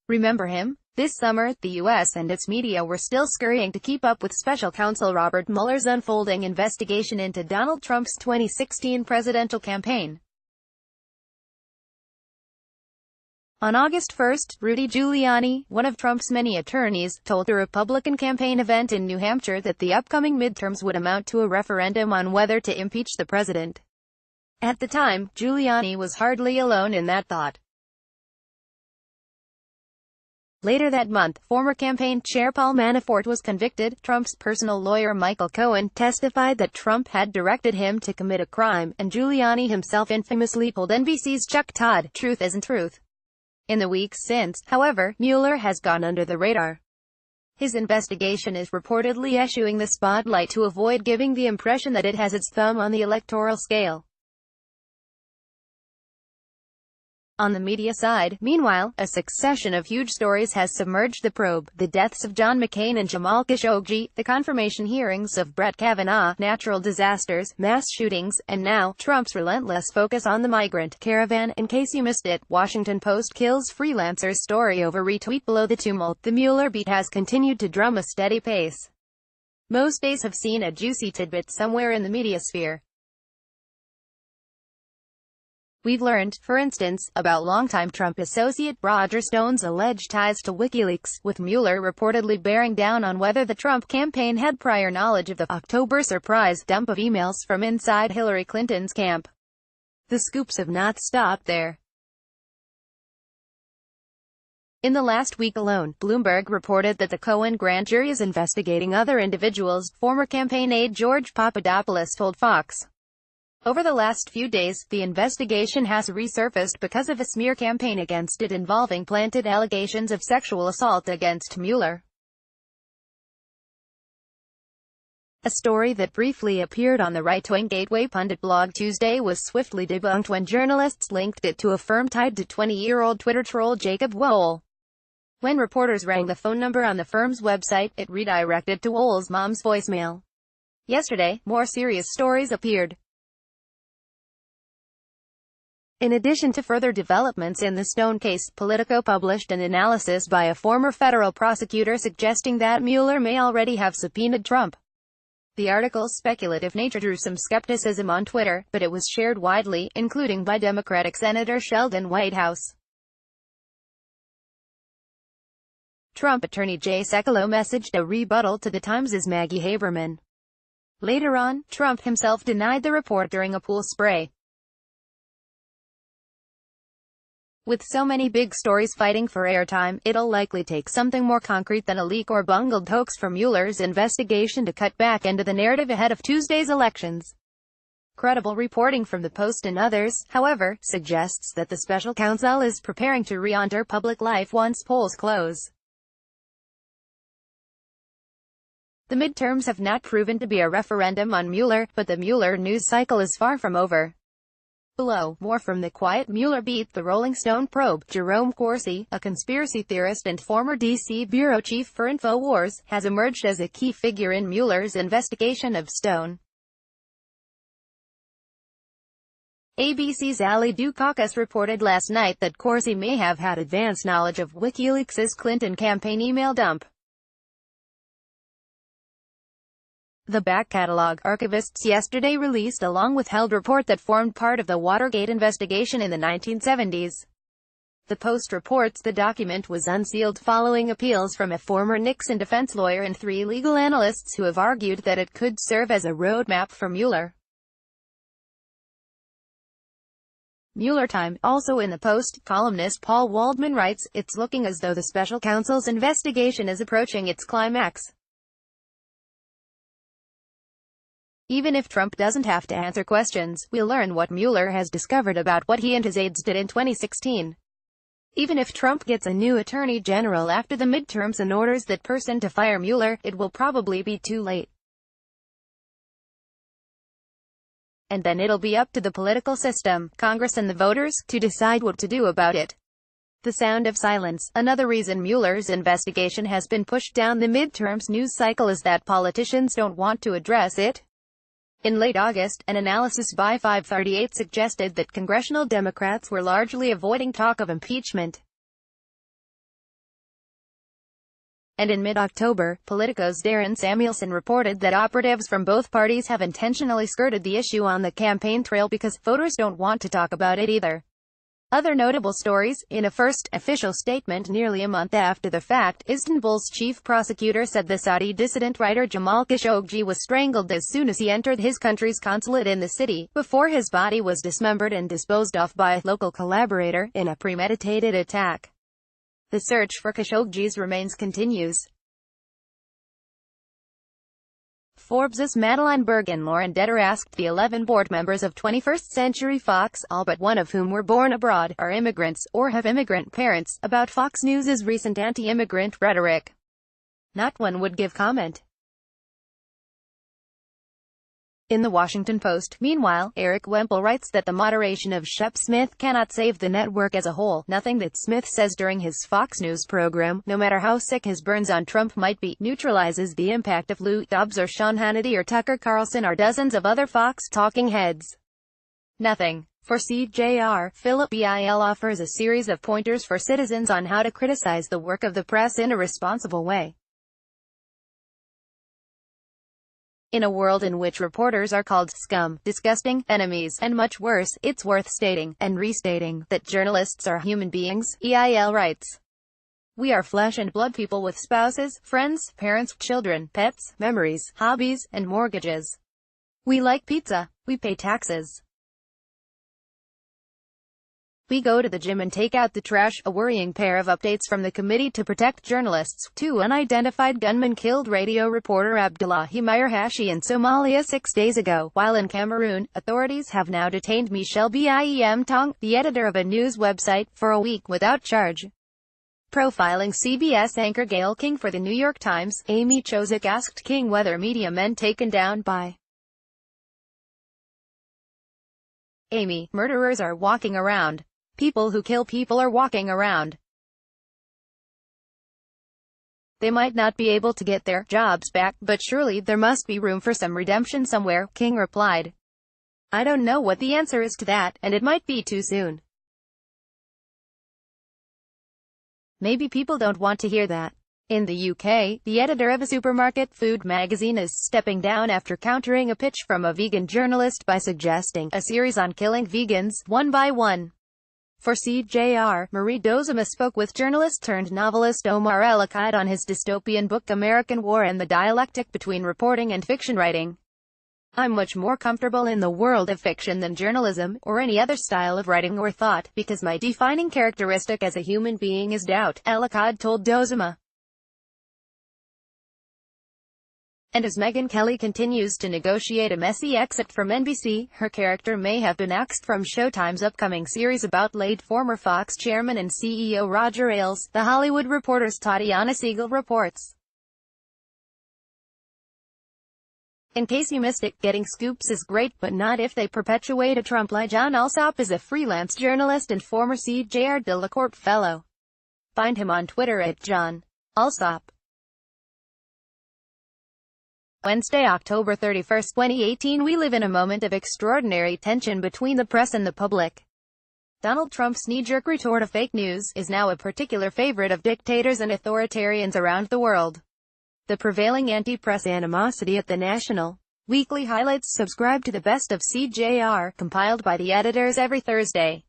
Remember him? This summer, the U.S. and its media were still scurrying to keep up with Special Counsel Robert Mueller's unfolding investigation into Donald Trump's 2016 presidential campaign. On August 1, Rudy Giuliani, one of Trump's many attorneys, told a Republican campaign event in New Hampshire that the upcoming midterms would amount to a referendum on whether to impeach the president. At the time, Giuliani was hardly alone in that thought. Later that month, former campaign chair Paul Manafort was convicted. Trump's personal lawyer Michael Cohen testified that Trump had directed him to commit a crime, and Giuliani himself infamously told NBC's Chuck Todd, "Truth isn't truth." In the weeks since, however, Mueller has gone under the radar. His investigation is reportedly eschewing the spotlight to avoid giving the impression that it has its thumb on the electoral scale. On the media side, meanwhile, a succession of huge stories has submerged the probe: the deaths of John McCain and Jamal Khashoggi, the confirmation hearings of Brett Kavanaugh, natural disasters, mass shootings, and now, Trump's relentless focus on the migrant caravan. In case you missed it, Washington Post kills freelancers story over retweet. Below the tumult, the Mueller beat has continued to drum a steady pace. Most days have seen a juicy tidbit somewhere in the media sphere. We've learned, for instance, about longtime Trump associate Roger Stone's alleged ties to WikiLeaks, with Mueller reportedly bearing down on whether the Trump campaign had prior knowledge of the October surprise dump of emails from inside Hillary Clinton's camp. The scoops have not stopped there. In the last week alone, Bloomberg reported that the Cohen grand jury is investigating other individuals. Former campaign aide George Papadopoulos told Fox. Over the last few days, the investigation has resurfaced because of a smear campaign against it involving planted allegations of sexual assault against Mueller. A story that briefly appeared on the right-wing Gateway Pundit blog Tuesday was swiftly debunked when journalists linked it to a firm tied to 20-year-old Twitter troll Jacob Wohl. When reporters rang the phone number on the firm's website, it redirected to Wohl's mom's voicemail. Yesterday, more serious stories appeared. In addition to further developments in the Stone case, Politico published an analysis by a former federal prosecutor suggesting that Mueller may already have subpoenaed Trump. The article's speculative nature drew some skepticism on Twitter, but it was shared widely, including by Democratic Senator Sheldon Whitehouse. Trump attorney Jay Sekulow messaged a rebuttal to The Times' Maggie Haberman. Later on, Trump himself denied the report during a pool spray. With so many big stories fighting for airtime, it'll likely take something more concrete than a leak or bungled hoax from Mueller's investigation to cut back into the narrative ahead of Tuesday's elections. Credible reporting from the Post and others, however, suggests that the special counsel is preparing to re-enter public life once polls close. The midterms have not proven to be a referendum on Mueller, but the Mueller news cycle is far from over. Below, more from the quiet Mueller beat. The Rolling Stone probe. Jerome Corsi, a conspiracy theorist and former D.C. bureau chief for InfoWars, has emerged as a key figure in Mueller's investigation of Stone. ABC's Ali Dukakis reported last night that Corsi may have had advance knowledge of WikiLeaks' Clinton campaign email dump. The back catalog archivists yesterday released a long-withheld report that formed part of the Watergate investigation in the 1970s. The Post reports the document was unsealed following appeals from a former Nixon defense lawyer and 3 legal analysts who have argued that it could serve as a roadmap for Mueller. Mueller time. Also in the Post, columnist Paul Waldman writes, "It's looking as though the special counsel's investigation is approaching its climax. Even if Trump doesn't have to answer questions, we'll learn what Mueller has discovered about what he and his aides did in 2016. Even if Trump gets a new attorney general after the midterms and orders that person to fire Mueller, it will probably be too late. And then it'll be up to the political system, Congress and the voters, to decide what to do about it." The sound of silence. Another reason Mueller's investigation has been pushed down the midterms news cycle is that politicians don't want to address it. In late August, an analysis by 538 suggested that congressional Democrats were largely avoiding talk of impeachment. And in mid-October, Politico's Darren Samuelson reported that operatives from both parties have intentionally skirted the issue on the campaign trail because voters don't want to talk about it either. Other notable stories: in a first official statement nearly a month after the fact, Istanbul's chief prosecutor said the Saudi dissident writer Jamal Khashoggi was strangled as soon as he entered his country's consulate in the city, before his body was dismembered and disposed of by a local collaborator, in a premeditated attack. The search for Khashoggi's remains continues. Forbes' Madeleine Berg and Lauren Detter asked the 11 board members of 21st Century Fox, all but one of whom were born abroad, are immigrants, or have immigrant parents, about Fox News' recent anti-immigrant rhetoric. Not one would give comment. In the Washington Post, meanwhile, Eric Wemple writes that the moderation of Shep Smith cannot save the network as a whole. Nothing that Smith says during his Fox News program, no matter how sick his burns on Trump might be, neutralizes the impact of Lou Dobbs or Sean Hannity or Tucker Carlson or dozens of other Fox talking heads. Nothing. For CJR, Philip Bill offers a series of pointers for citizens on how to criticize the work of the press in a responsible way. In a world in which reporters are called scum, disgusting, enemies, and much worse, it's worth stating, and restating, that journalists are human beings, EIL writes. We are flesh and blood people with spouses, friends, parents, children, pets, memories, hobbies, and mortgages. We like pizza. We pay taxes. We go to the gym and take out the trash. A worrying pair of updates from the Committee to Protect Journalists. 2 unidentified gunmen killed radio reporter Abdullahi Mirhashi in Somalia 6 days ago, while in Cameroon, authorities have now detained Michel Bim Tong, the editor of a news website, for a week without charge. Profiling CBS anchor Gayle King for The New York Times, Amy Chozick asked King whether media men taken down by Amy, murderers are walking around. People who kill people are walking around. They might not be able to get their jobs back, but surely there must be room for some redemption somewhere, King replied. I don't know what the answer is to that, and it might be too soon. Maybe people don't want to hear that. In the UK, the editor of a supermarket food magazine is stepping down after countering a pitch from a vegan journalist by suggesting a series on killing vegans, one by one. For CJR, Marie Dozema spoke with journalist-turned-novelist Omar El-Akkad on his dystopian book American War and the Dialectic Between Reporting and Fiction Writing. I'm much more comfortable in the world of fiction than journalism, or any other style of writing or thought, because my defining characteristic as a human being is doubt, El-Akkad told Dozema. And as Megyn Kelly continues to negotiate a messy exit from NBC, her character may have been axed from Showtime's upcoming series about late former Fox chairman and CEO Roger Ailes, The Hollywood Reporter's Tatiana Siegel reports. In case you missed it, getting scoops is great, but not if they perpetuate a Trump lie. John Alsop is a freelance journalist and former CJR Delacorte fellow. Find him on Twitter at John Alsop. Wednesday, October 31, 2018. We live in a moment of extraordinary tension between the press and the public. Donald Trump's knee-jerk retort of fake news is now a particular favorite of dictators and authoritarians around the world. The prevailing anti-press animosity at the National Weekly highlights. Subscribe to the Best of CJR, compiled by the editors every Thursday.